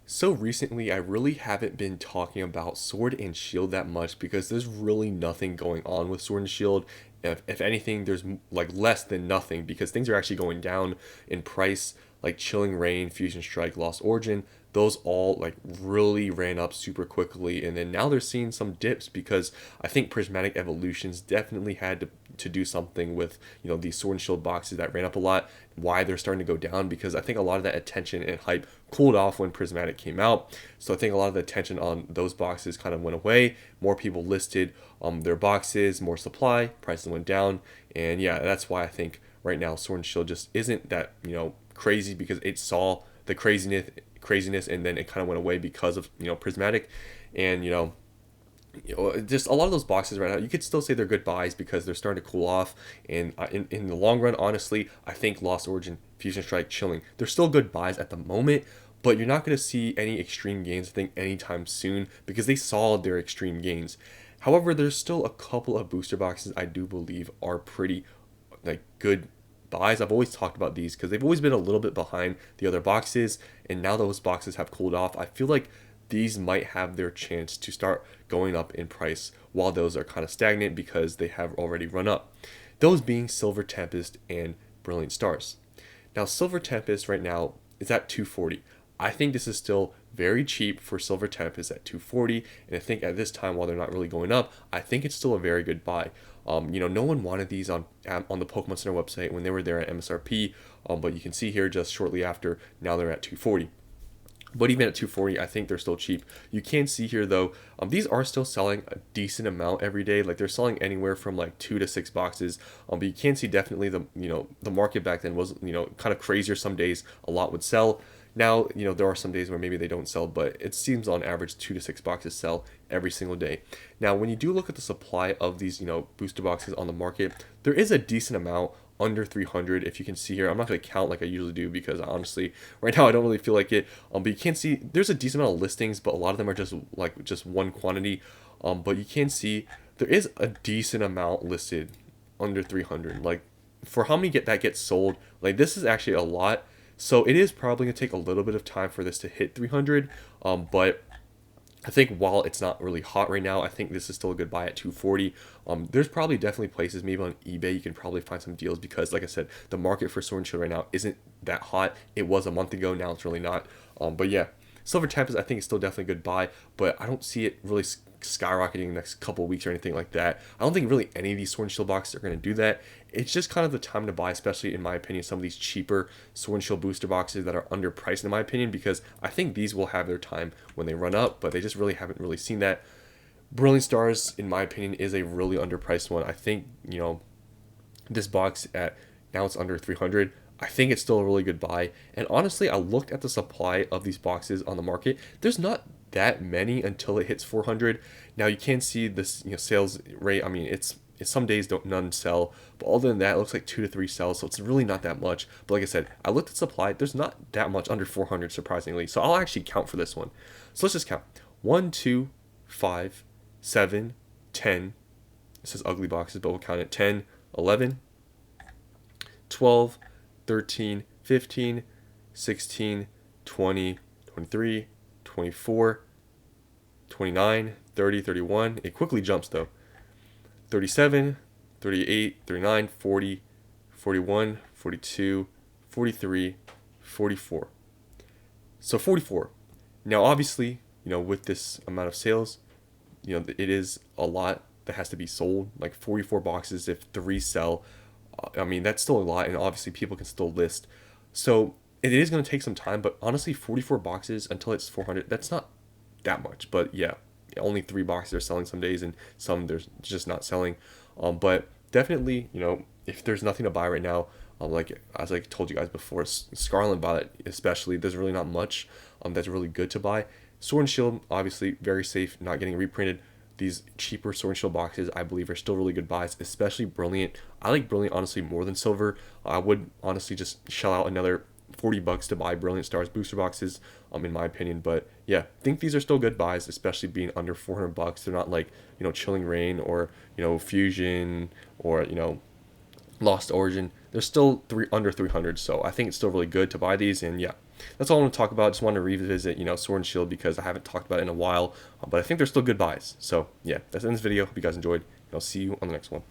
So recently, I really haven't been talking about Sword and Shield that much because there's really nothing going on with Sword and Shield. If anything, there's like less than nothing because things are actually going down in price. Like Chilling Reign, Fusion Strike, Lost Origin, those all like really ran up super quickly, and then now they're seeing some dips because I think Prismatic Evolutions definitely had to do something with these Sword and Shield boxes that ran up a lot. Why they're starting to go down, because I think a lot of that attention and hype cooled off when Prismatic came out. So I think a lot of the attention on those boxes kind of went away. More people listed their boxes, more supply, prices went down, and yeah, that's why I think right now Sword and Shield just isn't that crazy, because it saw the craziness and then it kind of went away because of Prismatic. And just a lot of those boxes right now, you could still say they're good buys because they're starting to cool off. And in the long run, honestly, I think Lost Origin, Fusion Strike, Chilling, they're still good buys at the moment. But you're not going to see any extreme gains, I think, anytime soon, because they saw their extreme gains. However, there's still a couple of booster boxes I do believe are pretty like good buys. I've always talked about these because they've always been a little bit behind the other boxes, and now those boxes have cooled off. I feel like these might have their chance to start going up in price while those are kind of stagnant because they have already run up. Those being Silver Tempest and Brilliant Stars. Now, Silver Tempest right now is at 240. I think this is still very cheap for Silver Tempest at 240, and I think at this time, while they're not really going up, I think it's still a very good buy. No one wanted these on the Pokemon Center website when they were there at MSRP, but you can see here just shortly after, now they're at 240. But even at 240, I think they're still cheap. You can see here though, these are still selling a decent amount every day. Like they're selling anywhere from like 2 to 6 boxes. But you can see definitely the market back then was kind of crazier. Some days a lot would sell. Now there are some days where maybe they don't sell, but it seems on average 2 to 6 boxes sell every single day. Now when you do look at the supply of these booster boxes on the market, there is a decent amount under 300. If you can see here, I'm not going to count like I usually do because honestly right now I don't really feel like it, but you can see there's a decent amount of listings, but a lot of them are just one quantity. But you can see there is a decent amount listed under 300. Like for how many that gets sold, like this is actually a lot. So it is probably going to take a little bit of time for this to hit 300. But I think while it's not really hot right now, I think this is still a good buy at 240. There's probably definitely places, maybe on eBay, you can probably find some deals because, like I said, the market for Sword and Shield right now isn't that hot. It was a month ago, now it's really not. But yeah, Silver Tempest I think is still definitely a good buy, but I don't see it really skyrocketing in the next couple of weeks or anything like that. I don't think really any of these Sword and Shield boxes are going to do that. It's just kind of the time to buy, especially in my opinion, some of these cheaper Sword and Shield booster boxes that are underpriced in my opinion, because I think these will have their time when they run up, but they just really haven't really seen that. Brilliant Stars, in my opinion, is a really underpriced one. I think, this box at now it's under 300. I think it's still a really good buy. And honestly, I looked at the supply of these boxes on the market. There's not that many until it hits 400. Now you can see this, sales rate. I mean, it's some days none sell, but other than that, it looks like 2 to 3 sells. So it's really not that much. But like I said, I looked at supply. There's not that much under 400, surprisingly. So I'll actually count for this one. So let's just count: 1, 2, 5, 7, 10. It says ugly boxes, but we'll count it: 10, 11, 12, 13, 15, 16, 20, 23, 24, 29, 30, 31. It quickly jumps though. 37, 38, 39, 40, 41, 42, 43, 44. So 44. Now obviously, with this amount of sales, it is a lot that has to be sold. Like 44 boxes, if 3 sell, I mean, that's still a lot, and obviously people can still list. So it is going to take some time, but honestly, 44 boxes until it's 400, that's not that much. But yeah, only 3 boxes are selling some days, and some there's just not selling. But definitely, if there's nothing to buy right now, like as I told you guys before, Scarlet Violet especially, there's really not much that's really good to buy. Sword and Shield, obviously, very safe, not getting reprinted. These cheaper Sword and Shield boxes, I believe, are still really good buys, especially Brilliant. I like Brilliant, honestly, more than Silver. I would honestly just shell out another $40 to buy Brilliant Stars booster boxes, in my opinion. But yeah, I think these are still good buys, especially being under $400. They're not like, Chilling Reign or, Fusion or, Lost Origin. They're still under 300, so I think it's still really good to buy these. And yeah, that's all I want to talk about. Just want to revisit, Sword and Shield because I haven't talked about it in a while, but I think they're still good buys. So yeah, that's the end of this video. Hope you guys enjoyed. I'll see you on the next one.